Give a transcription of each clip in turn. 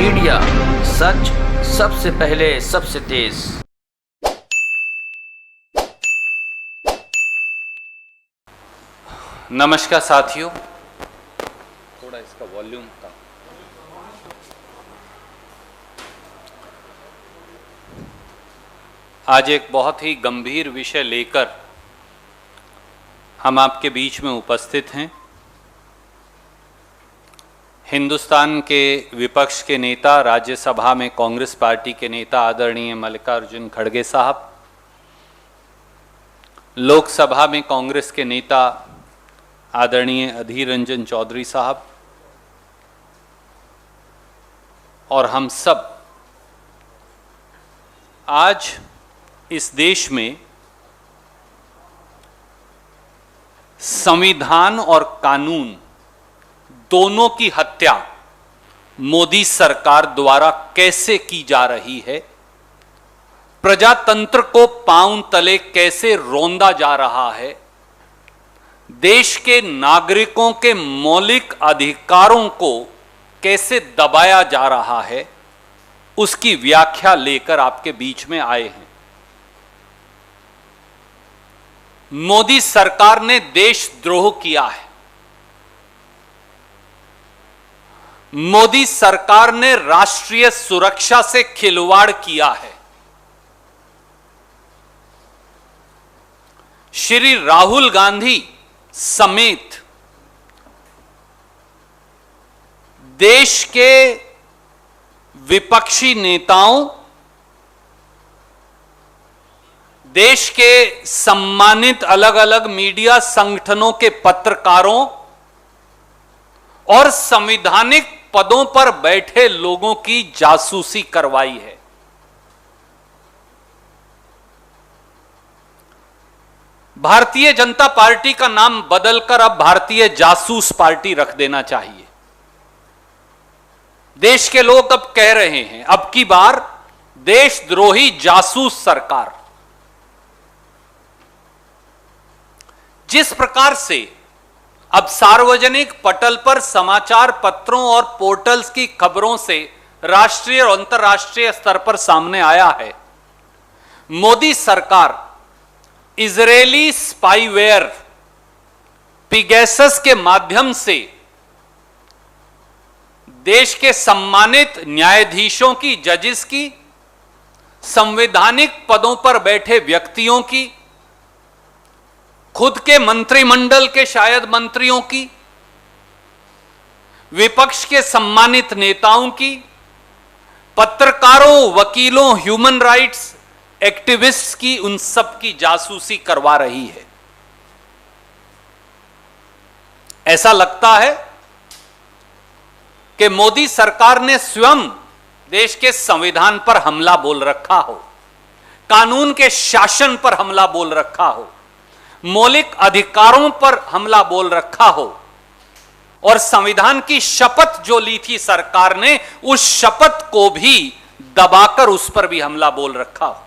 Media, सच सबसे पहले सबसे तेज। नमस्कार साथियों, थोड़ा इसका वॉल्यूम का आज एक बहुत ही गंभीर विषय लेकर हम आपके बीच में उपस्थित हैं। हिंदुस्तान के विपक्ष के नेता, राज्यसभा में कांग्रेस पार्टी के नेता आदरणीय मल्लिकार्जुन खड़गे साहब, लोकसभा में कांग्रेस के नेता आदरणीय अधीर रंजन चौधरी साहब और हम सब आज इस देश में संविधान और कानून दोनों की हत्या मोदी सरकार द्वारा कैसे की जा रही है, प्रजातंत्र को पांव तले कैसे रौंदा जा रहा है, देश के नागरिकों के मौलिक अधिकारों को कैसे दबाया जा रहा है, उसकी व्याख्या लेकर आपके बीच में आए हैं। मोदी सरकार ने देशद्रोह किया है। मोदी सरकार ने राष्ट्रीय सुरक्षा से खिलवाड़ किया है। श्री राहुल गांधी समेत देश के विपक्षी नेताओं, देश के सम्मानित अलग अलग मीडिया संगठनों के पत्रकारों और संवैधानिक पदों पर बैठे लोगों की जासूसी करवाई है। भारतीय जनता पार्टी का नाम बदलकर अब भारतीय जासूस पार्टी रख देना चाहिए। देश के लोग अब कह रहे हैं, अब की बार देशद्रोही जासूस सरकार। जिस प्रकार से अब सार्वजनिक पटल पर समाचार पत्रों और पोर्टल्स की खबरों से राष्ट्रीय और अंतर्राष्ट्रीय स्तर पर सामने आया है, मोदी सरकार इजरायली स्पाईवेयर पिगैसस के माध्यम से देश के सम्मानित न्यायाधीशों की, जजेस की, संवैधानिक पदों पर बैठे व्यक्तियों की, खुद के मंत्रिमंडल के शायद मंत्रियों की, विपक्ष के सम्मानित नेताओं की, पत्रकारों, वकीलों, ह्यूमन राइट्स एक्टिविस्ट्स की, उन सब की जासूसी करवा रही है। ऐसा लगता है कि मोदी सरकार ने स्वयं देश के संविधान पर हमला बोल रखा हो, कानून के शासन पर हमला बोल रखा हो, मौलिक अधिकारों पर हमला बोल रखा हो और संविधान की शपथ जो ली थी सरकार ने, उस शपथ को भी दबाकर उस पर भी हमला बोल रखा हो।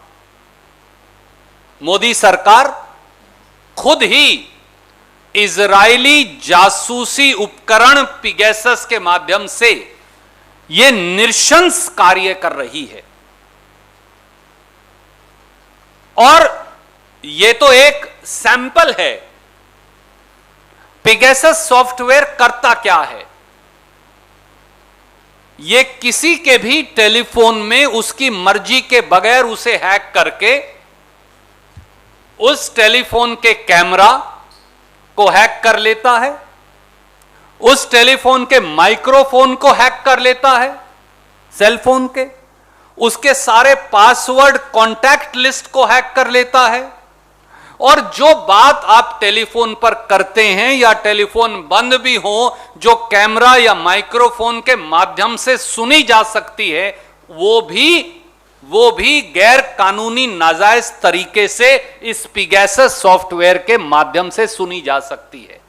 मोदी सरकार खुद ही इजरायली जासूसी उपकरण पिगैसस के माध्यम से यह नृशंस कार्य कर रही है। और यह तो एक सैंपल है। पिगैसस सॉफ्टवेयर करता क्या है? यह किसी के भी टेलीफोन में उसकी मर्जी के बगैर उसे हैक करके उस टेलीफोन के कैमरा को हैक कर लेता है, उस टेलीफोन के माइक्रोफोन को हैक कर लेता है, सेलफोन के, उसके सारे पासवर्ड, कॉन्टैक्ट लिस्ट को हैक कर लेता है, और जो बात आप टेलीफोन पर करते हैं या टेलीफोन बंद भी हो, जो कैमरा या माइक्रोफोन के माध्यम से सुनी जा सकती है, वो भी गैर कानूनी नाजायज तरीके से इस पिगैसस सॉफ्टवेयर के माध्यम से सुनी जा सकती है।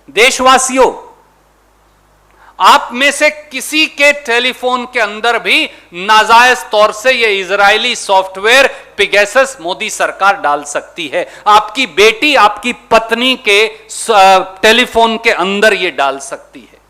देशवासियों, आप में से किसी के टेलीफोन के अंदर भी नाजायज तौर से यह इजरायली सॉफ्टवेयर पिगैसस मोदी सरकार डाल सकती है। आपकी बेटी, आपकी पत्नी के टेलीफोन के अंदर यह डाल सकती है।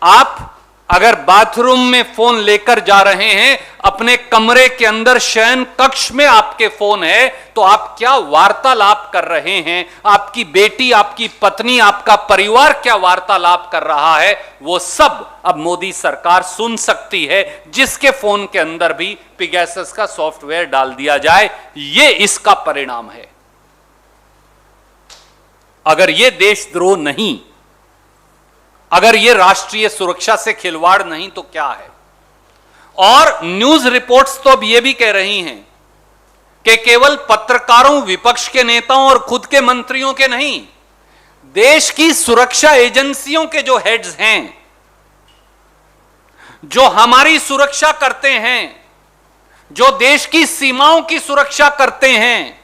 आप अगर बाथरूम में फोन लेकर जा रहे हैं, अपने कमरे के अंदर शयन कक्ष में आपके फोन है, तो आप क्या वार्तालाप कर रहे हैं, आपकी बेटी, आपकी पत्नी, आपका परिवार क्या वार्तालाप कर रहा है, वो सब अब मोदी सरकार सुन सकती है, जिसके फोन के अंदर भी पिगैसस का सॉफ्टवेयर डाल दिया जाए। ये इसका परिणाम है। अगर ये देशद्रोह नहीं, अगर ये राष्ट्रीय सुरक्षा से खिलवाड़ नहीं, तो क्या है? और न्यूज रिपोर्ट्स तो अब ये भी कह रही हैं कि केवल पत्रकारों, विपक्ष के नेताओं और खुद के मंत्रियों के नहीं, देश की सुरक्षा एजेंसियों के जो हेड्स हैं, जो हमारी सुरक्षा करते हैं, जो देश की सीमाओं की सुरक्षा करते हैं,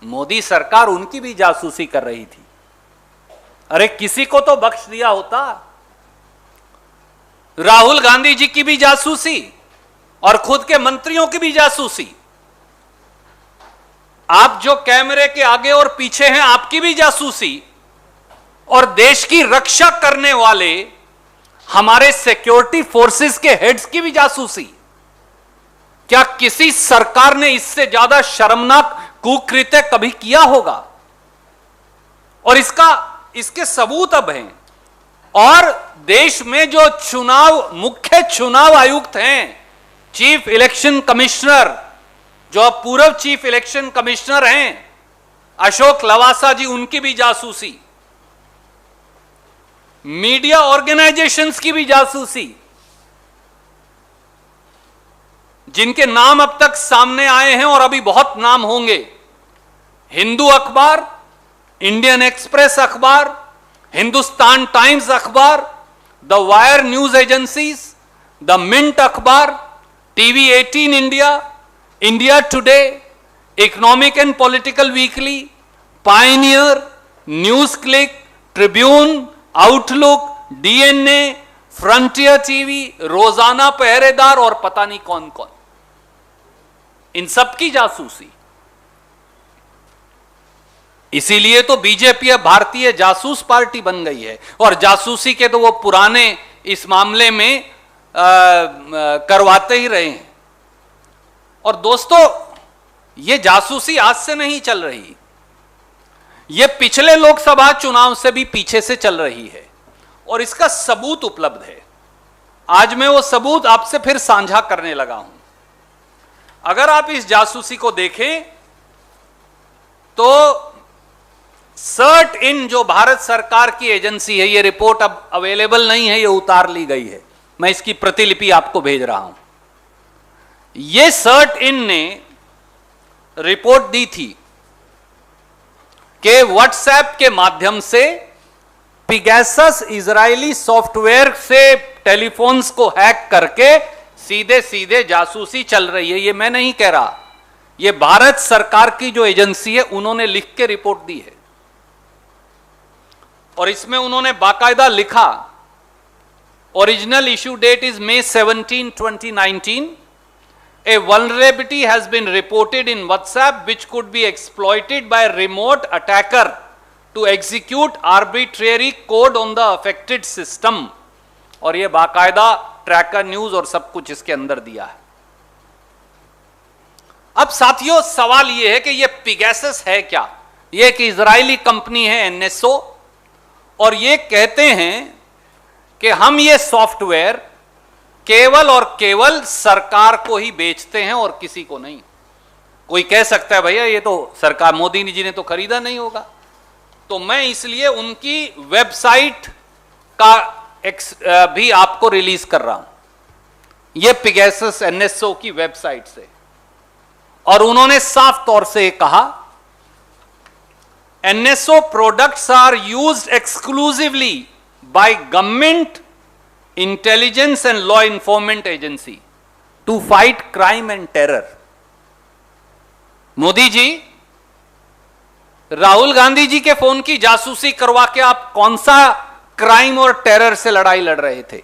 मोदी सरकार उनकी भी जासूसी कर रही थी। अरे किसी को तो बख्श दिया होता। राहुल गांधी जी की भी जासूसी और खुद के मंत्रियों की भी जासूसी। आप जो कैमरे के आगे और पीछे हैं, आपकी भी जासूसी, और देश की रक्षा करने वाले हमारे सिक्योरिटी फोर्सेस के हेड्स की भी जासूसी। क्या किसी सरकार ने इससे ज्यादा शर्मनाक कुकृत्य कभी किया होगा? और इसके सबूत अब हैं। और देश में जो मुख्य चुनाव आयुक्त हैं, चीफ इलेक्शन कमिश्नर, जो अब पूर्व चीफ इलेक्शन कमिश्नर हैं अशोक लवासा जी, उनकी भी जासूसी। मीडिया ऑर्गेनाइजेशंस की भी जासूसी, जिनके नाम अब तक सामने आए हैं और अभी बहुत नाम होंगे। हिंदू अखबार, इंडियन एक्सप्रेस अखबार, हिंदुस्तान टाइम्स अखबार, the Wire news agencies, the Mint अखबार, TV 18 India, India Today, Economic and Political Weekly, Pioneer, NewsClick, Tribune, Outlook, DNA, Frontier TV, Rozana Pehredar और पता नहीं कौन कौन, इन सब की जासूसी। इसीलिए तो बीजेपी अब भारतीय जासूस पार्टी बन गई है। और जासूसी के तो वो पुराने इस मामले में करवाते ही रहे हैं। और दोस्तों, ये जासूसी आज से नहीं चल रही, ये पिछले लोकसभा चुनाव से भी पीछे से चल रही है, और इसका सबूत उपलब्ध है। आज मैं वो सबूत आपसे फिर साझा करने लगा हूं। अगर आप इस जासूसी को देखें तो सर्ट इन, जो भारत सरकार की एजेंसी है, ये रिपोर्ट अब अवेलेबल नहीं है, ये उतार ली गई है, मैं इसकी प्रतिलिपि आपको भेज रहा हूं। ये सर्ट इन ने रिपोर्ट दी थी कि व्हाट्सएप के माध्यम से पिगैसस इजरायली सॉफ्टवेयर से टेलीफोन्स को हैक करके सीधे सीधे जासूसी चल रही है। ये मैं नहीं कह रहा, ये भारत सरकार की जो एजेंसी है, उन्होंने लिख के रिपोर्ट दी है। और इसमें उन्होंने बाकायदा लिखा, original issue date is May 17, 2019. A vulnerability has been reported in WhatsApp which could be exploited by a remote attacker to execute arbitrary code on the affected system. और ये बाकायदा ट्रैकर न्यूज और सब कुछ इसके अंदर दिया है। अब साथियों, सवाल ये है कि ये पिगैसस है क्या? ये एक इजरायली कंपनी है, NSO, और ये कहते हैं कि हम ये सॉफ्टवेयर केवल और केवल सरकार को ही बेचते हैं और किसी को नहीं। कोई कह सकता है भैया ये तो सरकार, मोदी जी ने तो खरीदा नहीं होगा, तो मैं इसलिए उनकी वेबसाइट का भी आपको रिलीज कर रहा हूं। ये पिगैसस NSO की वेबसाइट से, और उन्होंने साफ तौर से कहा NSO products are used exclusively by government, intelligence and law enforcement agency to fight crime and terror. Modi ji, Rahul Gandhi ji के फोन की जासूसी करवा के आप कौन सा क्राइम और टेरर से लड़ाई लड़ रहे थे?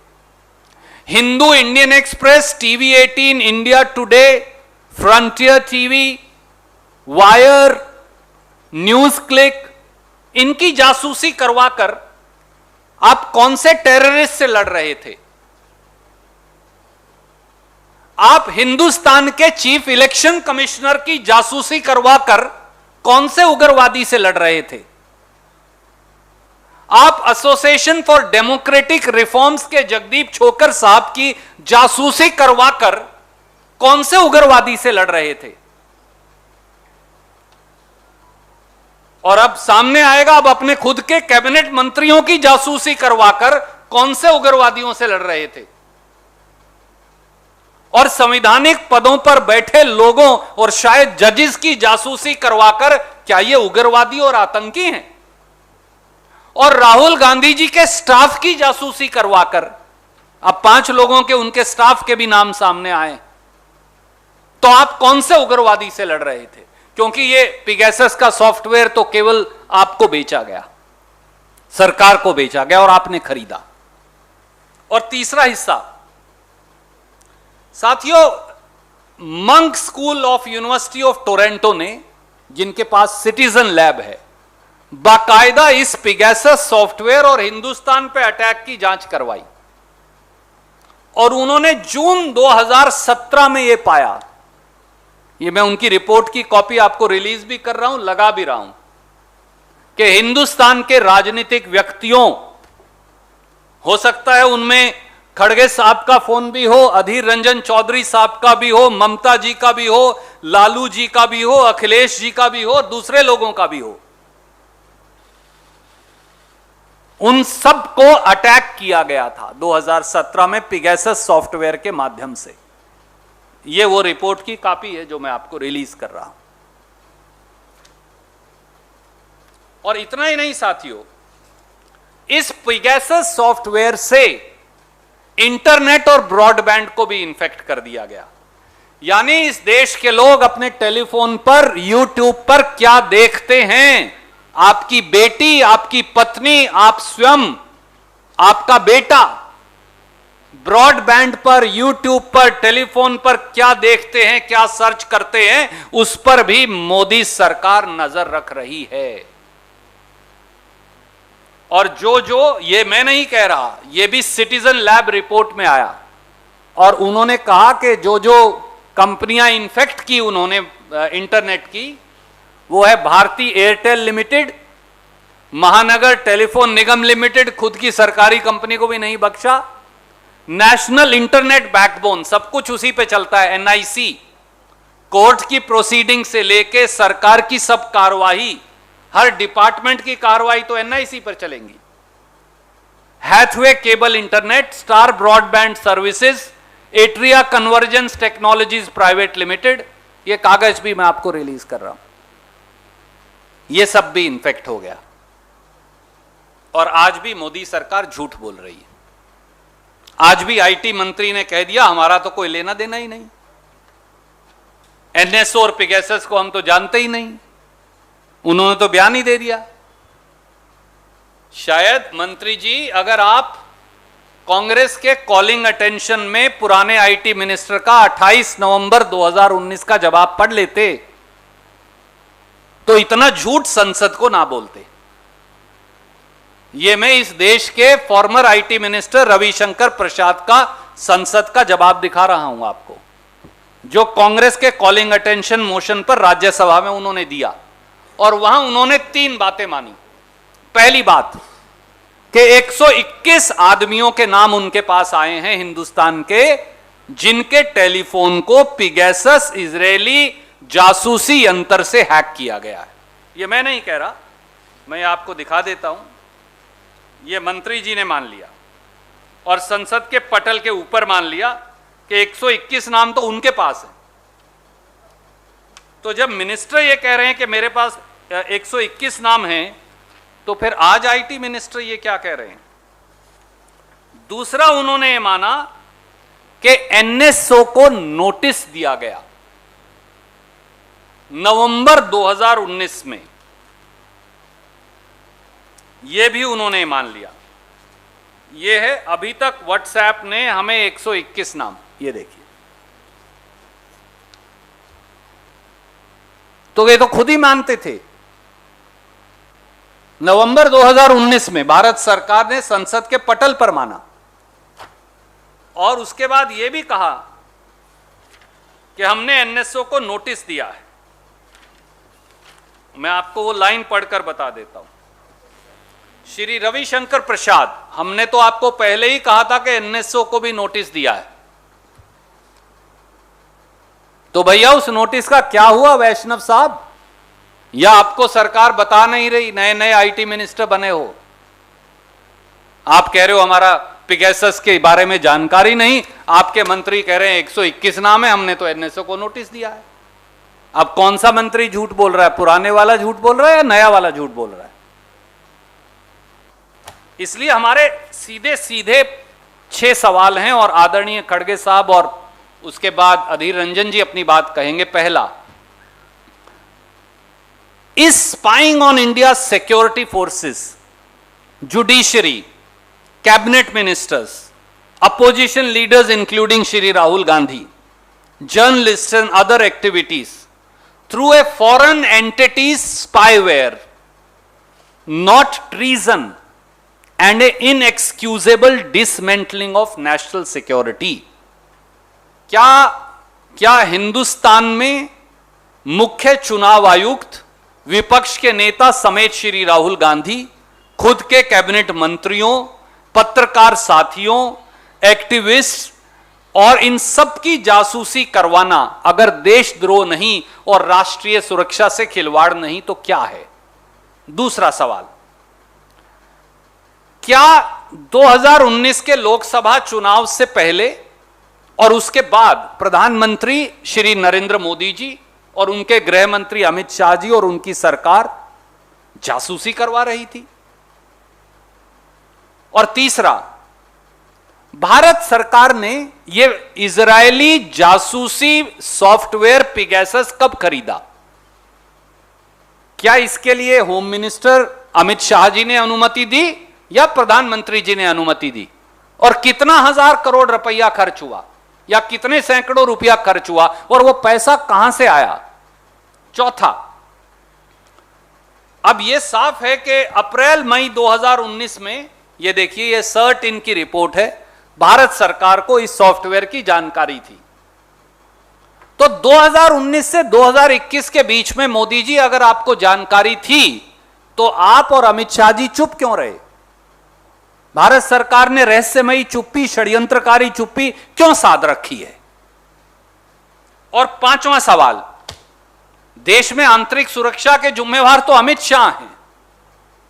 Hindu, Indian express, TV 18, India today, frontier TV, wire, news click, इनकी जासूसी करवाकर आप कौन से टेररिस्ट से लड़ रहे थे? आप हिंदुस्तान के चीफ इलेक्शन कमिश्नर की जासूसी करवाकर कौन से उग्रवादी से लड़ रहे थे? आप एसोसिएशन फॉर डेमोक्रेटिक रिफॉर्म्स के जगदीप छोकर साहब की जासूसी करवाकर कौन से उग्रवादी से लड़ रहे थे? और अब सामने आएगा, अब अपने खुद के कैबिनेट मंत्रियों की जासूसी करवाकर कौन से उग्रवादियों से लड़ रहे थे? और संवैधानिक पदों पर बैठे लोगों और शायद जजेस की जासूसी करवाकर क्या ये उग्रवादी और आतंकी हैं? और राहुल गांधी जी के स्टाफ की जासूसी करवाकर, अब 5 लोगों के उनके स्टाफ के भी नाम सामने आए, तो आप कौन से उग्रवादी से लड़ रहे थे? क्योंकि ये पिगैसस का सॉफ्टवेयर तो केवल आपको बेचा गया, सरकार को बेचा गया और आपने खरीदा। और तीसरा हिस्सा, साथियों, monk school of university of Toronto ने, जिनके पास सिटीजन लैब है, बाकायदा इस पिगैसस सॉफ्टवेयर और हिंदुस्तान पे अटैक की जांच करवाई और उन्होंने जून 2017 में यह पाया, ये मैं उनकी रिपोर्ट की कॉपी आपको रिलीज भी कर रहा हूं, लगा भी रहा हूं, कि हिंदुस्तान के राजनीतिक व्यक्तियों, हो सकता है उनमें खड़गे साहब का फोन भी हो, अधीर रंजन चौधरी साहब का भी हो, ममता जी का भी हो, लालू जी का भी हो, अखिलेश जी का भी हो, दूसरे लोगों का भी हो, उन सब को अटैक किया गया था 2017 में पिगैसस सॉफ्टवेयर के माध्यम से। यह वो रिपोर्ट की कॉपी है जो मैं आपको रिलीज कर रहा हूं। और इतना ही नहीं साथियों, इस पिगैसस सॉफ्टवेयर से इंटरनेट और ब्रॉडबैंड को भी इन्फेक्ट कर दिया गया। यानी इस देश के लोग अपने टेलीफोन पर, यूट्यूब पर क्या देखते हैं, आपकी बेटी, आपकी पत्नी, आप स्वयं, आपका बेटा ब्रॉडबैंड पर, यूट्यूब पर, टेलीफोन पर क्या देखते हैं, क्या सर्च करते हैं, उस पर भी मोदी सरकार नजर रख रही है। और जो ये मैं नहीं कह रहा, ये भी सिटीजन लैब रिपोर्ट में आया और उन्होंने कहा कि जो कंपनियां इन्फेक्ट की उन्होंने इंटरनेट की, वो है भारती एयरटेल लिमिटेड, महानगर टेलीफोन निगम लिमिटेड, खुद की सरकारी कंपनी को भी नहीं बख्शा, नेशनल इंटरनेट बैकबोन, सब कुछ उसी पे चलता है, एनआईसी, कोर्ट की प्रोसीडिंग से लेके सरकार की सब कार्रवाई, हर डिपार्टमेंट की कार्रवाई तो एनआईसी पर चलेंगी, Hathway cable internet, star broadband services, Atria convergence technologies private limited, ये कागज भी मैं आपको रिलीज कर रहा हूं, ये सब भी इन्फेक्ट हो गया। और आज भी मोदी सरकार झूठ बोल रही है। आज भी आईटी मंत्री ने कह दिया हमारा तो कोई लेना देना ही नहीं, एनएसओ और पिगैसस को हम तो जानते ही नहीं, उन्होंने तो बयान ही दे दिया। शायद मंत्री जी, अगर आप कांग्रेस के कॉलिंग अटेंशन में पुराने आईटी मिनिस्टर का 28 नवंबर 2019 का जवाब पढ़ लेते तो इतना झूठ संसद को ना बोलते। यह मैं इस देश के फॉर्मर आईटी मिनिस्टर रविशंकर प्रसाद का संसद का जवाब दिखा रहा हूं आपको, जो कांग्रेस के कॉलिंग अटेंशन मोशन पर राज्यसभा में उन्होंने दिया। और वहां उन्होंने 3 बातें मानी। पहली बात कि 121 आदमियों के नाम उनके पास आए हैं हिंदुस्तान के, जिनके टेलीफोन को पिगैसस इजरायली जासूसी यंत्र से हैक किया गया है। यह मैं नहीं कह रहा, मैं आपको दिखा देता हूं। यह मंत्री जी ने मान लिया और संसद के पटल के ऊपर मान लिया कि 121 नाम तो उनके पास है। तो जब मिनिस्टर ये कह रहे हैं कि मेरे पास 121 नाम हैं, तो फिर आज आईटी मिनिस्टर ये क्या कह रहे हैं? दूसरा, उन्होंने ये माना कि एनएसओ को नोटिस दिया गया नवंबर 2019 में, यह भी उन्होंने मान लिया। यह है अभी तक व्हाट्सएप ने हमें 121 नाम, ये देखिए, तो ये तो खुद ही मानते थे। नवंबर 2019 में भारत सरकार ने संसद के पटल पर माना और उसके बाद यह भी कहा कि हमने एनएसओ को नोटिस दिया है। मैं आपको वो लाइन पढ़कर बता देता हूं। श्री रविशंकर प्रसाद, हमने तो आपको पहले ही कहा था कि एनएसओ को भी नोटिस दिया है, तो भैया उस नोटिस का क्या हुआ वैष्णव साहब? या आपको सरकार बता नहीं रही? नए नए आईटी मिनिस्टर बने हो, आप कह रहे हो हमारा पिगेसस के बारे में जानकारी नहीं, आपके मंत्री कह रहे हैं 121 नाम है, हमने तो एनएसओ को नोटिस दिया है। अब कौन सा मंत्री झूठ बोल रहा है? पुराने वाला झूठ बोल रहा है या नया वाला झूठ बोल रहा है? इसलिए हमारे सीधे सीधे 6 सवाल हैं और आदरणीय खड़गे साहब और उसके बाद अधीर रंजन जी अपनी बात कहेंगे। पहला, is spying on India security forces, judiciary, cabinet ministers, opposition leaders including Shri Rahul Gandhi, journalists and other activities through a foreign entity's spyware not treason and a inexcusable dismantling of national security? क्या हिंदुस्तान में मुख्य चुनाव आयुक्त, विपक्ष के नेता समेत श्री राहुल गांधी, खुद के कैबिनेट मंत्रियों, पत्रकार साथियों, एक्टिविस्ट और इन सब की जासूसी करवाना अगर देशद्रोह नहीं और राष्ट्रीय सुरक्षा से खिलवाड़ नहीं तो क्या है? दूसरा सवाल, क्या 2019 के लोकसभा चुनाव से पहले और उसके बाद प्रधानमंत्री श्री नरेंद्र मोदी जी और उनके गृह मंत्री अमित शाह जी और उनकी सरकार जासूसी करवा रही थी? और तीसरा, भारत सरकार ने यह इजरायली जासूसी सॉफ्टवेयर पिगेसस कब खरीदा? क्या इसके लिए होम मिनिस्टर अमित शाह जी ने अनुमति दी या प्रधानमंत्री जी ने अनुमति दी? और कितना हजार करोड़ रुपया खर्च हुआ या कितने सैकड़ों रुपया खर्च हुआ और वो पैसा कहां से आया? चौथा, अब यह साफ है कि अप्रैल मई 2019 में, यह देखिए यह सर्ट इन की रिपोर्ट है, भारत सरकार को इस सॉफ्टवेयर की जानकारी थी। तो 2019 से 2021 के बीच में मोदी जी अगर आपको जानकारी थी तो आप और अमित शाह जी चुप क्यों रहे? भारत सरकार ने रहस्यमयी चुप्पी, षड्यंत्रकारी चुप्पी क्यों साध रखी है? और पांचवा सवाल, देश में आंतरिक सुरक्षा के जिम्मेवार तो अमित शाह हैं,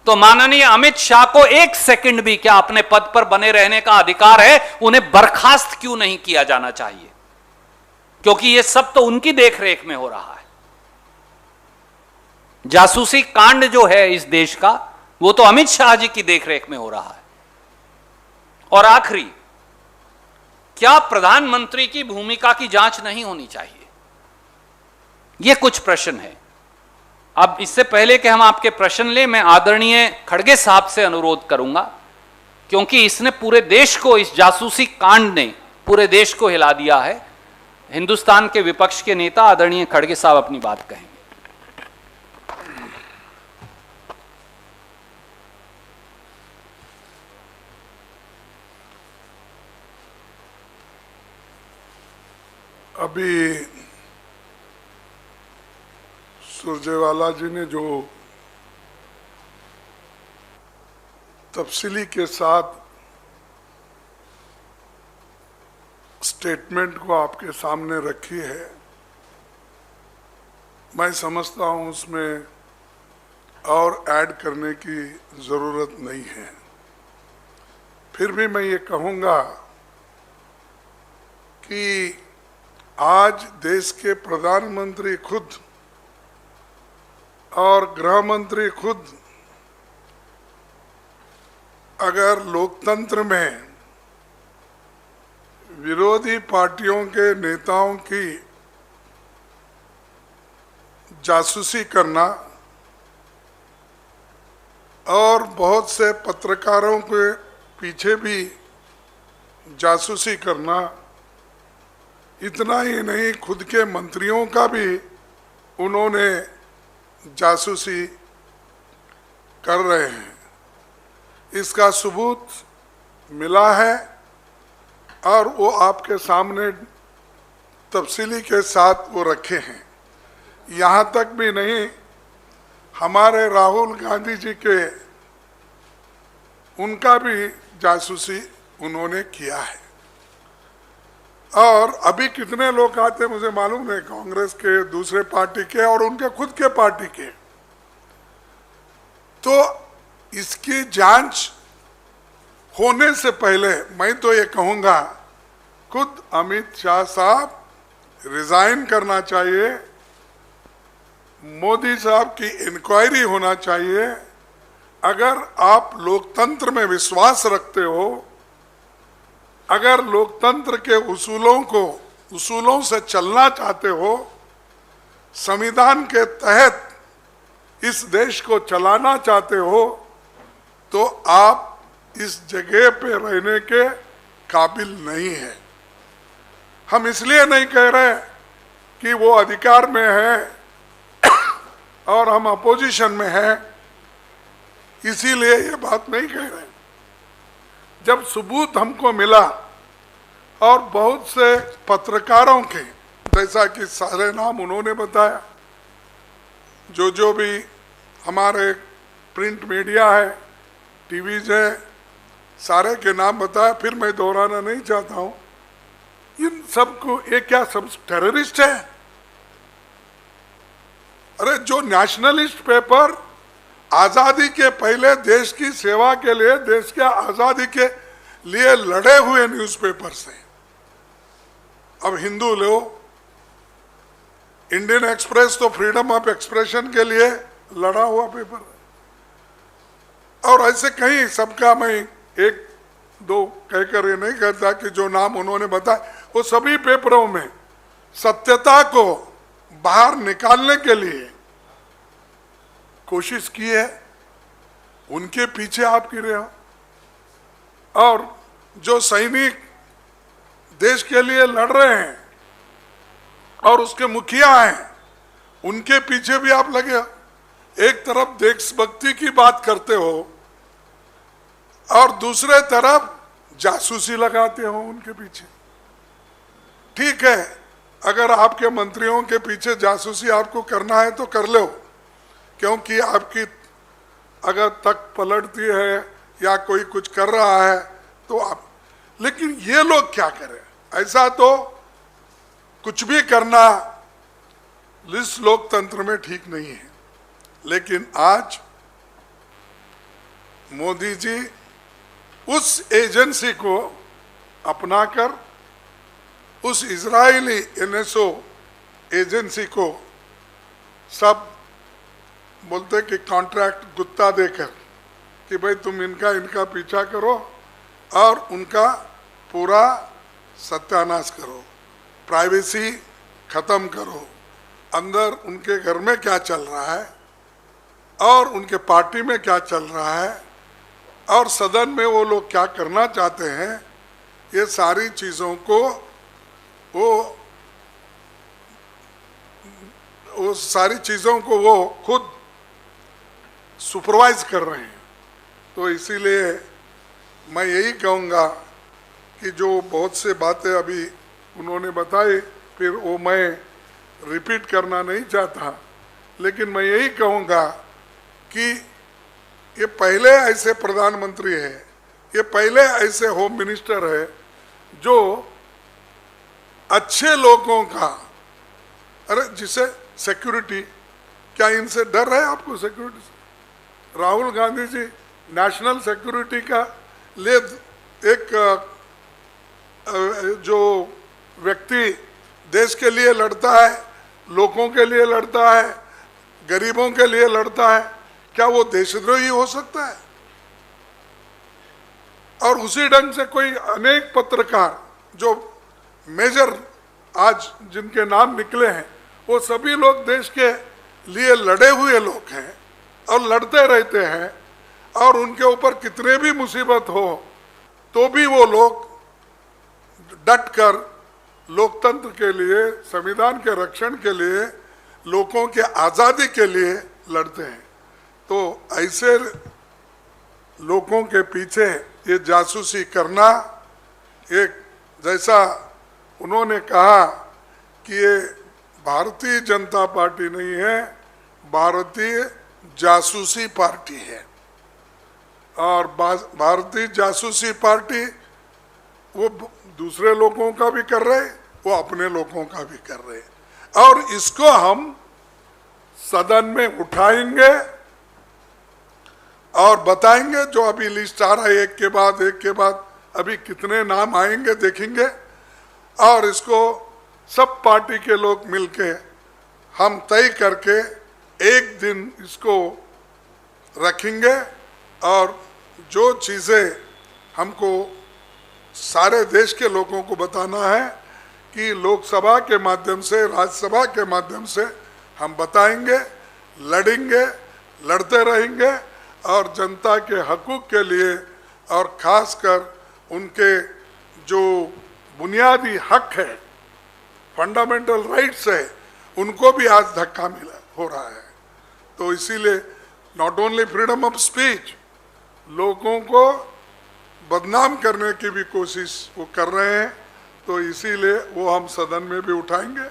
तो माननीय अमित शाह को एक सेकंड भी क्या अपने पद पर बने रहने का अधिकार है? उन्हें बर्खास्त क्यों नहीं किया जाना चाहिए? क्योंकि यह सब तो उनकी देखरेख में हो रहा है। जासूसी कांड जो है इस देश का, वो तो अमित शाह जी की देखरेख में हो रहा है। और आखिरी, क्या प्रधानमंत्री की भूमिका की जांच नहीं होनी चाहिए? ये कुछ प्रश्न है। अब इससे पहले कि हम आपके प्रश्न लें, मैं आदरणीय खड़गे साहब से अनुरोध करूंगा, क्योंकि इसने पूरे देश को, इस जासूसी कांड ने पूरे देश को हिला दिया है। हिंदुस्तान के विपक्ष के नेता आदरणीय खड़गे साहब अपनी बात कहेंगे। अभी सुरजेवाला जी ने जो तफसीली के साथ स्टेटमेंट को आपके सामने रखी है, मैं समझता हूं उसमें और ऐड करने की ज़रूरत नहीं है। फिर भी मैं ये कहूँगा कि आज देश के प्रधानमंत्री खुद और गृह मंत्री खुद अगर लोकतंत्र में विरोधी पार्टियों के नेताओं की जासूसी करना और बहुत से पत्रकारों के पीछे भी जासूसी करना, इतना ही नहीं खुद के मंत्रियों का भी उन्होंने जासूसी कर रहे हैं, इसका सबूत मिला है और वो आपके सामने तफसीली के साथ वो रखे हैं। यहाँ तक भी नहीं, हमारे राहुल गांधी जी के उनका भी जासूसी उन्होंने किया है। और अभी कितने लोग आते हैं मुझे मालूम है, कांग्रेस के, दूसरे पार्टी के और उनके खुद के पार्टी के। तो इसकी जांच होने से पहले मैं तो ये कहूंगा, खुद अमित शाह साहब रिजाइन करना चाहिए, मोदी साहब की इंक्वायरी होना चाहिए। अगर आप लोकतंत्र में विश्वास रखते हो, अगर लोकतंत्र के उसूलों से चलना चाहते हो, संविधान के तहत इस देश को चलाना चाहते हो, तो आप इस जगह पे रहने के काबिल नहीं है। हम इसलिए नहीं कह रहे कि वो अधिकार में है और हम अपोजिशन में हैं, इसीलिए ये बात नहीं कह रहे। जब सबूत हमको मिला और बहुत से पत्रकारों के, जैसा कि सारे नाम उन्होंने बताया, जो भी हमारे प्रिंट मीडिया है, टीवीज है, सारे के नाम बताया, फिर मैं दोहराना नहीं चाहता हूं। इन सबको ये क्या सब टेररिस्ट है? अरे जो नेशनलिस्ट पेपर आजादी के पहले देश की सेवा के लिए, देश के आजादी के लिए लड़े हुए न्यूज़पेपर्स हैं। अब हिंदू लो, इंडियन एक्सप्रेस तो फ्रीडम ऑफ एक्सप्रेशन के लिए लड़ा हुआ पेपर है। और ऐसे कहीं, सबका मैं एक दो कहकर ये नहीं कहता कि जो नाम उन्होंने बताया, वो सभी पेपरों में सत्यता को बाहर निकालने के लिए कोशिश की है। उनके पीछे आप गिरे हो। और जो सैनिक देश के लिए लड़ रहे हैं और उसके मुखिया हैं, उनके पीछे भी आप लगे हो। एक तरफ देशभक्ति की बात करते हो और दूसरे तरफ जासूसी लगाते हो उनके पीछे। ठीक है, अगर आपके मंत्रियों के पीछे जासूसी आपको करना है तो कर लो, क्योंकि आपकी अगर तक पलटती है या कोई कुछ कर रहा है तो आप, लेकिन ये लोग क्या करें? ऐसा तो कुछ भी करना इस लोकतंत्र में ठीक नहीं है। लेकिन आज मोदी जी उस एजेंसी को अपनाकर, उस इजरायली एनएसओ एजेंसी को सब बोलते कि कॉन्ट्रैक्ट गुत्ता देकर कि भाई तुम इनका पीछा करो और उनका पूरा सत्यानाश करो, प्राइवेसी खत्म करो, अंदर उनके घर में क्या चल रहा है और उनके पार्टी में क्या चल रहा है और सदन में वो लोग क्या करना चाहते हैं, ये सारी चीज़ों को वो सारी चीज़ों को वो खुद सुपरवाइज कर रहे हैं। तो इसीलिए मैं यही कहूँगा कि जो बहुत से बातें अभी उन्होंने बताई, फिर वो मैं रिपीट करना नहीं चाहता, लेकिन मैं यही कहूँगा कि ये पहले ऐसे प्रधानमंत्री है, ये पहले ऐसे होम मिनिस्टर है जो अच्छे लोगों का, अरे जिसे सिक्योरिटी, क्या इनसे डर है आपको सिक्योरिटी से? राहुल गांधी जी नेशनल सिक्योरिटी का लिए एक जो व्यक्ति देश के लिए लड़ता है, लोगों के लिए लड़ता है, गरीबों के लिए लड़ता है, क्या वो देशद्रोही हो सकता है? और उसी ढंग से कोई अनेक पत्रकार जो मेजर आज जिनके नाम निकले हैं, वो सभी लोग देश के लिए लड़े हुए लोग हैं और लड़ते रहते हैं, और उनके ऊपर कितने भी मुसीबत हो तो भी वो लोग डट कर लोकतंत्र के लिए, संविधान के रक्षण के लिए, लोगों के आज़ादी के लिए लड़ते हैं। तो ऐसे लोगों के पीछे ये जासूसी करना, एक जैसा उन्होंने कहा कि ये भारतीय जनता पार्टी नहीं है, भारतीय जासूसी पार्टी है। और भारतीय जासूसी पार्टी वो दूसरे लोगों का भी कर रहे, वो अपने लोगों का भी कर रहे, और इसको हम सदन में उठाएंगे और बताएंगे। जो अभी लिस्ट आ रहा है, एक के बाद अभी कितने नाम आएंगे देखेंगे, और इसको सब पार्टी के लोग मिलके हम तय करके एक दिन इसको रखेंगे। और जो चीज़ें हमको सारे देश के लोगों को बताना है कि लोकसभा के माध्यम से, राज्यसभा के माध्यम से हम बताएंगे, लड़ेंगे, लड़ते रहेंगे, और जनता के हकूक़ के लिए और ख़ासकर उनके जो बुनियादी हक है, फंडामेंटल राइट्स है, उनको भी आज धक्का मिला हो रहा है। तो इसीलिए not only freedom of speech, लोगों को बदनाम करने की भी कोशिश वो कर रहे हैं। तो इसीलिए वो हम सदन में भी उठाएंगे।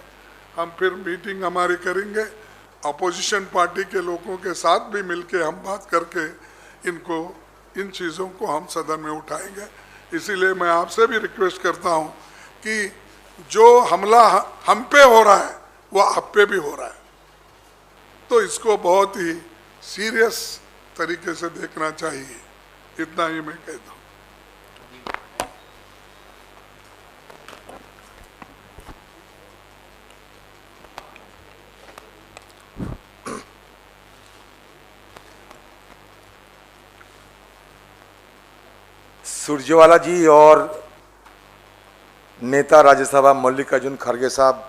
हम फिर मीटिंग हमारी करेंगे, अपोजिशन पार्टी के लोगों के साथ भी मिलके हम बात करके इन चीज़ों को हम सदन में उठाएंगे। इसीलिए मैं आपसे भी रिक्वेस्ट करता हूं कि जो हमला हम पे हो रहा है वो आप पे भी हो रहा है, तो इसको बहुत ही सीरियस तरीके से देखना चाहिए। इतना ही मैं कहता हूँ। सुरजेवाला जी और नेता राज्यसभा मल्लिकार्जुन खड़गे साहब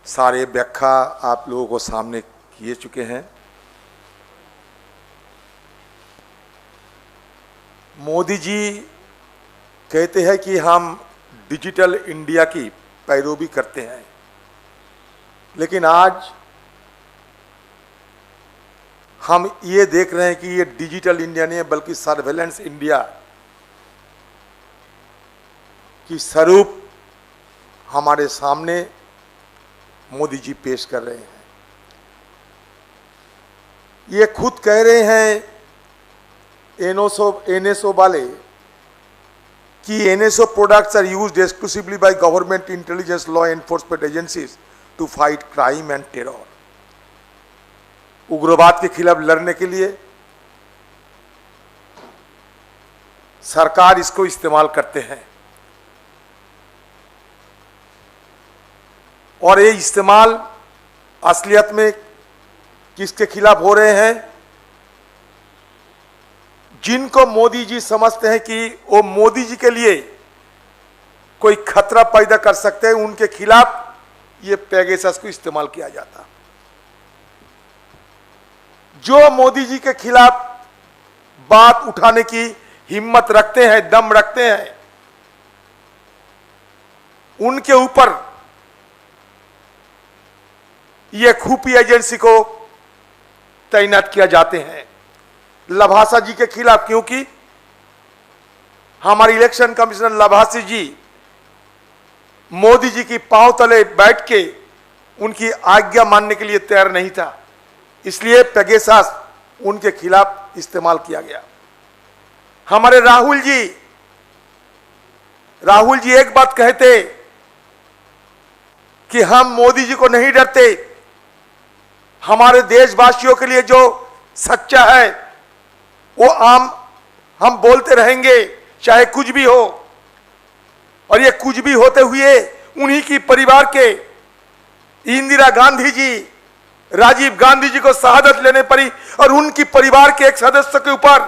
सारे व्याख्या आप लोगों को सामने किए चुके हैं। मोदी जी कहते हैं कि हम डिजिटल इंडिया की पैरोवी करते हैं, लेकिन आज हम ये देख रहे हैं कि ये डिजिटल इंडिया नहीं है बल्कि सर्वेलेंस इंडिया की स्वरूप हमारे सामने मोदी जी पेश कर रहे हैं। ये खुद कह रहे हैं एनएसओ वाले कि NSO products are used exclusively by government intelligence law enforcement agencies to fight crime and terror. उग्रवाद के खिलाफ लड़ने के लिए सरकार इसको इस्तेमाल करते हैं, और ये इस्तेमाल असलियत में किसके खिलाफ हो रहे हैं? जिनको मोदी जी समझते हैं कि वो मोदी जी के लिए कोई खतरा पैदा कर सकते हैं, उनके खिलाफ ये पेगासस को इस्तेमाल किया जाता। जो मोदी जी के खिलाफ बात उठाने की हिम्मत रखते हैं, दम रखते हैं, उनके ऊपर ये खुफिया एजेंसी को तैनात किया जाते हैं। लभासा जी के खिलाफ, क्योंकि हमारे इलेक्शन कमिश्नर लभासी जी मोदी जी की पांव तले बैठ के उनकी आज्ञा मानने के लिए तैयार नहीं था, इसलिए पेगासस उनके खिलाफ इस्तेमाल किया गया। हमारे राहुल जी एक बात कहते कि हम मोदी जी को नहीं डरते, हमारे देशवासियों के लिए जो सच्चा है वो हम बोलते रहेंगे चाहे कुछ भी हो। और ये कुछ भी होते हुए उन्हीं की परिवार के इंदिरा गांधी जी, राजीव गांधी जी को शहादत लेने पड़ी, और उनकी परिवार के एक सदस्य के ऊपर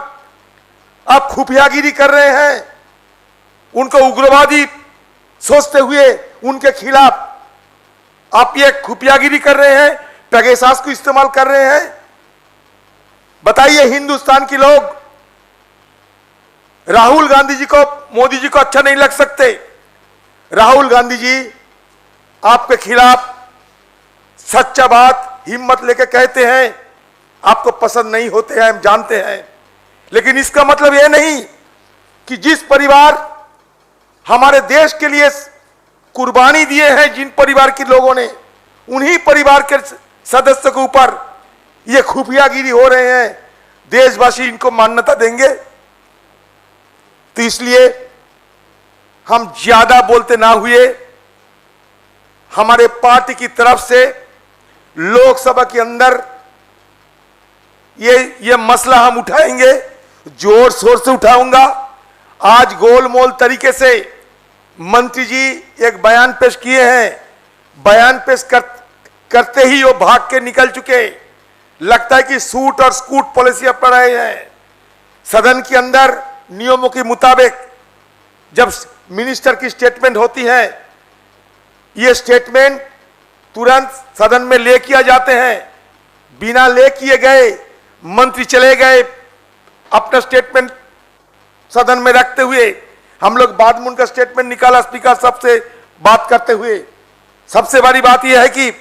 आप खुफियागिरी कर रहे हैं, उनको उग्रवादी सोचते हुए उनके खिलाफ आप ये खुफियागिरी कर रहे हैं, पेगासस को इस्तेमाल कर रहे हैं। बताइए, हिंदुस्तान के लोग राहुल गांधी जी को, मोदी जी को अच्छा नहीं लग सकते? राहुल गांधी जी आपके खिलाफ सच्चा बात हिम्मत लेके कहते हैं आपको पसंद नहीं होते हैं, हम जानते हैं, लेकिन इसका मतलब यह नहीं कि जिस परिवार हमारे देश के लिए कुर्बानी दिए हैं, जिन परिवार के लोगों ने, उन्हीं परिवार के सदस्य के ऊपर ये खुफियागिरी हो रहे हैं, देशवासी इनको मान्यता देंगे? तो इसलिए हम ज्यादा बोलते ना हुए, हमारे पार्टी की तरफ से लोकसभा के अंदर ये मसला हम उठाएंगे, जोर शोर से उठाऊंगा। आज गोलमोल तरीके से मंत्री जी एक बयान पेश किए हैं, बयान पेश करते ही वो भाग के निकल चुके। लगता है कि सूट और स्कूट पॉलिसी अपना रहे हैं। सदन के अंदर नियमों के मुताबिक जब मिनिस्टर की स्टेटमेंट होती है, ये स्टेटमेंट तुरंत सदन में ले किया जाते हैं। बिना ले किए गए मंत्री चले गए अपना स्टेटमेंट सदन में रखते हुए। हम लोग बाद में उनका स्टेटमेंट निकाला स्पीकर साहब से बात करते हुए। सबसे बड़ी बात यह है कि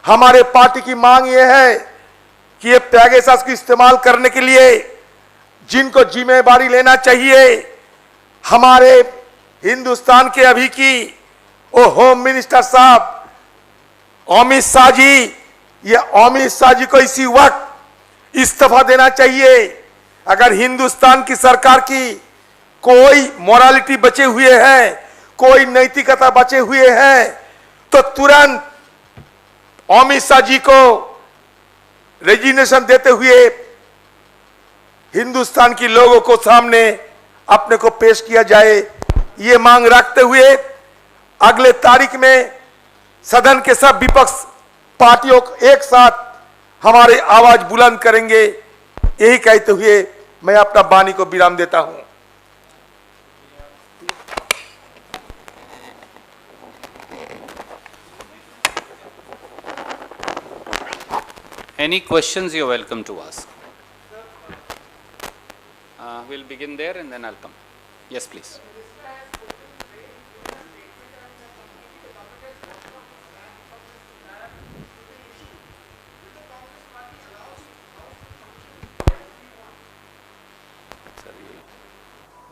हमारे पार्टी की मांग यह है कि ये पैगासस को इस्तेमाल करने के लिए जिनको जिम्मेदारी लेना चाहिए, हमारे हिंदुस्तान के अभी की वो होम मिनिस्टर साहब अमित शाह जी, ये अमित शाह जी को इसी वक्त इस्तीफा देना चाहिए। अगर हिंदुस्तान की सरकार की कोई मोरालिटी बचे हुए है, कोई नैतिकता बचे हुए हैं, तो तुरंत अमित शाह जी को रेजिग्नेशन देते हुए हिंदुस्तान के लोगों को सामने अपने को पेश किया जाए। ये मांग रखते हुए अगले तारीख में सदन के सब विपक्ष पार्टियों को एक साथ हमारे आवाज बुलंद करेंगे। यही कहते हुए मैं अपना वाणी को विराम देता हूं। Any questions you're welcome to ask. We'll begin there and then I'll come. Yes, please.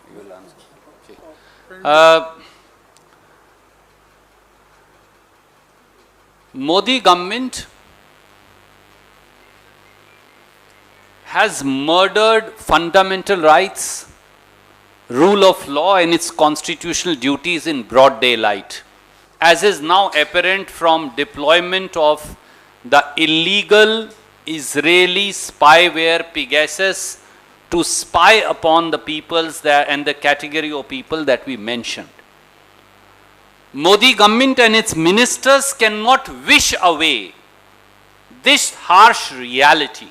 You will answer. Modi government has murdered fundamental rights, rule of law and its constitutional duties in broad daylight, as is now apparent from deployment of the illegal Israeli spyware Pegasus to spy upon the peoples that, and the category of people that we mentioned. Modi government and its ministers cannot wish away this harsh reality.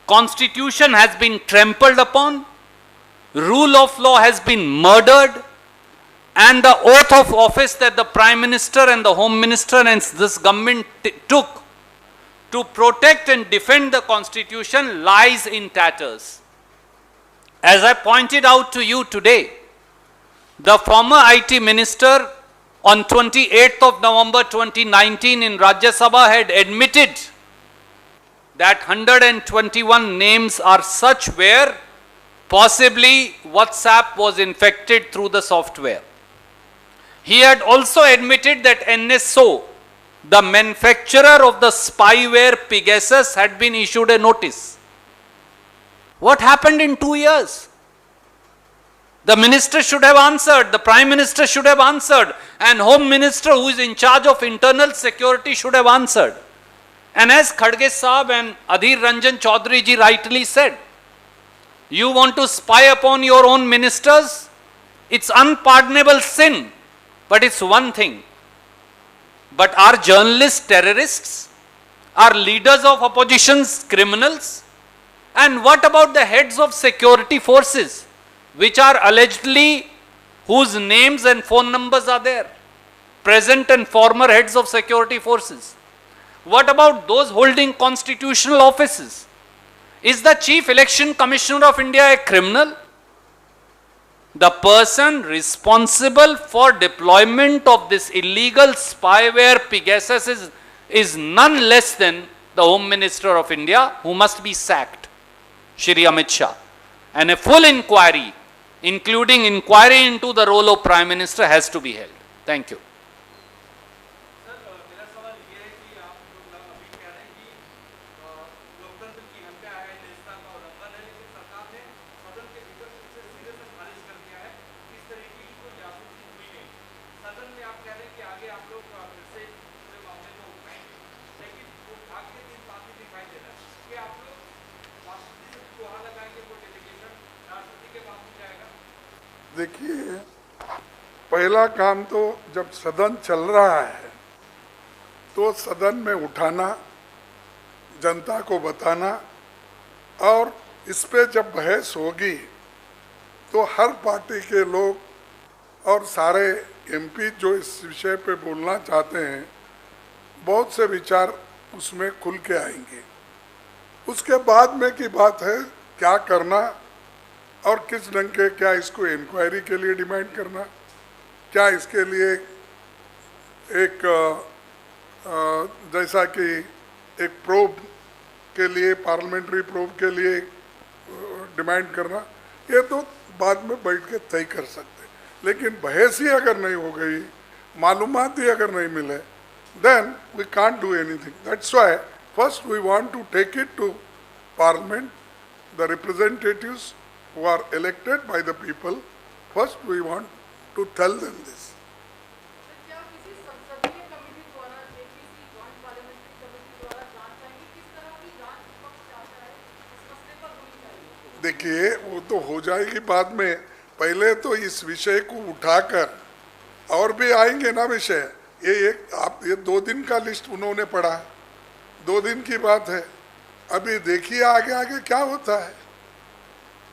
Constitution has been trampled upon, rule of law has been murdered, and the oath of office that the Prime Minister and the Home Minister and this government took to protect and defend the Constitution lies in tatters. As I pointed out to you today, the former IT Minister on 28th of November 2019 in Rajya Sabha had admitted that 121 names are such where possibly WhatsApp was infected through the software. He had also admitted that NSO, the manufacturer of the spyware Pegasus, had been issued a notice. What happened in 2 years? The minister should have answered, the Prime Minister should have answered, and Home Minister who is in charge of internal security should have answered. And as Khadge Saab and Adhir Ranjan Chaudhary ji rightly said, you want to spy upon your own ministers? It's unpardonable sin, but it's one thing. But are journalists terrorists? Are leaders of oppositions criminals? And what about the heads of security forces, which are allegedly, whose names and phone numbers are there? Present and former heads of security forces. What about those holding constitutional offices? Is the Chief Election Commissioner of India a criminal? The person responsible for deployment of this illegal spyware Pegasus is none less than the the Home Minister of India, who must be sacked, Shri Amit Shah, and a full inquiry, including inquiry into the role of Prime Minister, has to be held. Thank you. देखिए, पहला काम तो जब सदन चल रहा है तो सदन में उठाना, जनता को बताना, और इस पे जब बहस होगी तो हर पार्टी के लोग और सारे एमपी जो इस विषय पे बोलना चाहते हैं, बहुत से विचार उसमें खुल के आएंगे। उसके बाद में की बात है क्या करना और किस ढंग के, क्या इसको इंक्वायरी के लिए डिमांड करना, क्या इसके लिए एक जैसा कि एक प्रोब के लिए, पार्लियामेंट्री प्रोब के लिए डिमांड करना, ये तो बाद में बैठ के तय कर सकते। लेकिन बहस ही अगर नहीं हो गई, मालूमात ही अगर नहीं मिले, then we can't do anything. That's why first we want to take it to Parliament, the representatives who are elected by the people. First we want to tell them this. देखिए, वो तो हो जाएगी बाद में, पहले तो इस विषय को उठाकर, और भी आएंगे ना विषय, ये 2 दिन का लिस्ट उन्होंने पढ़ा, 2 दिन की बात है। अभी देखिए आगे आगे क्या होता है।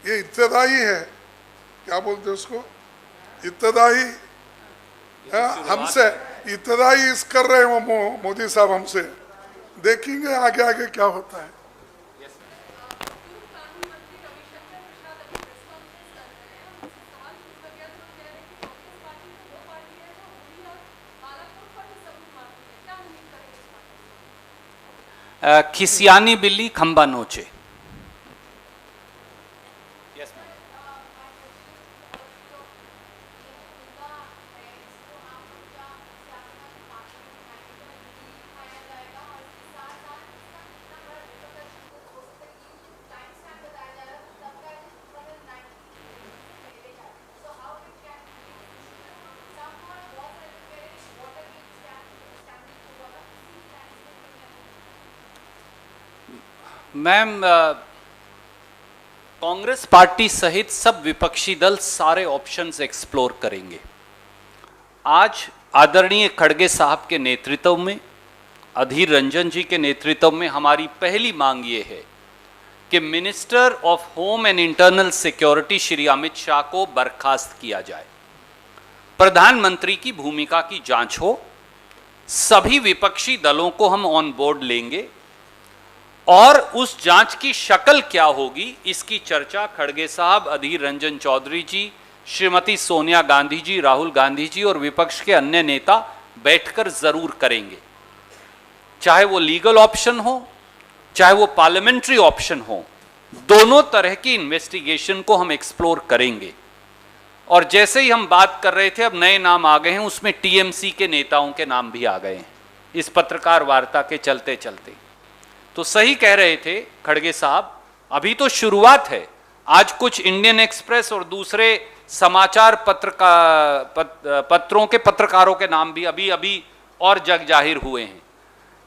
ये इब्तदाई है, क्या बोलते उसको, इब्तदाई, हमसे इब्तदाई इस कर रहे हैं वो मोदी साहब हमसे, देखेंगे आगे आगे क्या होता है। खिसियानी बिल्ली खंबा नोचे। मैम, कांग्रेस पार्टी सहित सब विपक्षी दल सारे ऑप्शंस एक्सप्लोर करेंगे। आज आदरणीय खड़गे साहब के नेतृत्व में, अधीर रंजन जी के नेतृत्व में हमारी पहली मांग ये है कि minister of home and internal security Shri Amit Shah को बर्खास्त किया जाए, प्रधानमंत्री की भूमिका की जांच हो, सभी विपक्षी दलों को हम ऑन बोर्ड लेंगे और उस जांच की शक्ल क्या होगी इसकी चर्चा खड़गे साहब, अधीर रंजन चौधरी जी, श्रीमती सोनिया गांधी जी, राहुल गांधी जी और विपक्ष के अन्य नेता बैठकर जरूर करेंगे। चाहे वो लीगल ऑप्शन हो, चाहे वो पार्लियामेंट्री ऑप्शन हो, दोनों तरह की इन्वेस्टिगेशन को हम एक्सप्लोर करेंगे। और जैसे ही हम बात कर रहे थे, अब नए नाम आ गए हैं, उसमें टीएमसी के नेताओं के नाम भी आ गए हैं इस पत्रकार वार्ता के चलते चलते। तो सही कह रहे थे खड़गे साहब, अभी तो शुरुआत है। आज कुछ इंडियन एक्सप्रेस और दूसरे समाचार पत्रों के पत्रकारों के नाम भी अभी अभी और जग जाहिर हुए हैं।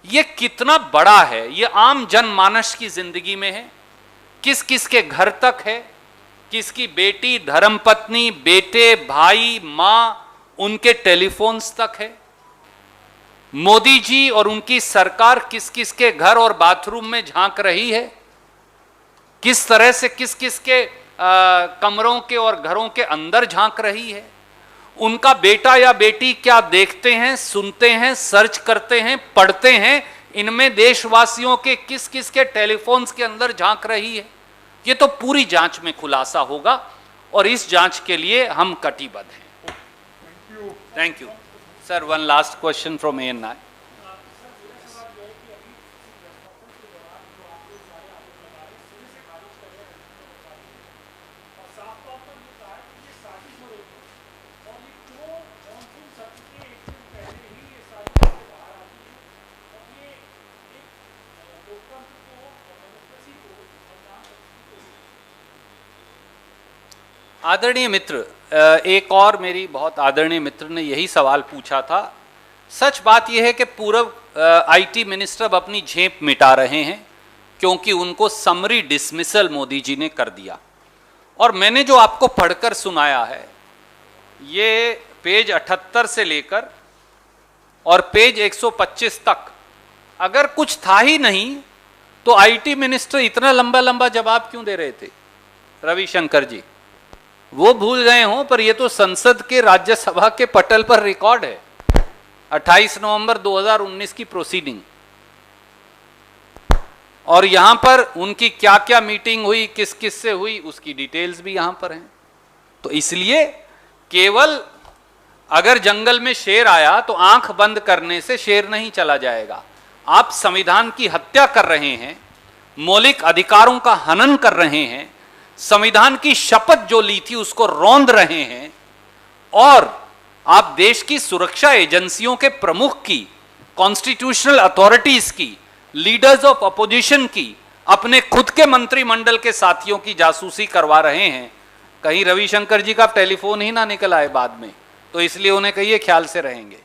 ये कितना बड़ा है, ये आम जनमानस की जिंदगी में है, किस किस के घर तक है, किसकी बेटी, धर्मपत्नी, बेटे, भाई, मां, उनके टेलीफोन्स तक है। मोदी जी और उनकी सरकार किस किस के घर और बाथरूम में झांक रही है, किस तरह से किस किस के कमरों के और घरों के अंदर झांक रही है। उनका बेटा या बेटी क्या देखते हैं, सुनते हैं, सर्च करते हैं, पढ़ते हैं, इनमें देशवासियों के किस किस के टेलीफोन्स के अंदर झांक रही है। ये तो पूरी जांच में खुलासा होगा और इस जांच के लिए हम कटिबद्ध हैं। Thank you sir. One last question from ANI। आदरणीय मित्र, एक और मेरी बहुत आदरणीय मित्र ने यही सवाल पूछा था। सच बात यह है कि पूर्व आईटी मिनिस्टर अब अपनी झेप मिटा रहे हैं क्योंकि उनको समरी डिसमिसल मोदी जी ने कर दिया। और मैंने जो आपको पढ़कर सुनाया है ये पेज 78 से लेकर और पेज 125 तक, अगर कुछ था ही नहीं तो आईटी मिनिस्टर इतना लंबा लंबा जवाब क्यों दे रहे थे? रविशंकर जी वो भूल गए हों, पर ये तो संसद के राज्यसभा के पटल पर रिकॉर्ड है, 28 नवंबर 2019 की प्रोसीडिंग। और यहां पर उनकी क्या क्या मीटिंग हुई, किस किस से हुई, उसकी डिटेल्स भी यहां पर हैं। तो इसलिए केवल अगर जंगल में शेर आया तो आंख बंद करने से शेर नहीं चला जाएगा। आप संविधान की हत्या कर रहे हैं, मौलिक अधिकारों का हनन कर रहे हैं, संविधान की शपथ जो ली थी उसको रौंद रहे हैं, और आप देश की सुरक्षा एजेंसियों के प्रमुख की, कॉन्स्टिट्यूशनल अथॉरिटीज की, लीडर्स ऑफ अपोजिशन की, अपने खुद के मंत्रिमंडल के साथियों की जासूसी करवा रहे हैं। कहीं रविशंकर जी का टेलीफोन ही ना निकल आए बाद में, तो इसलिए उन्हें कहिए ख्याल से रहेंगे।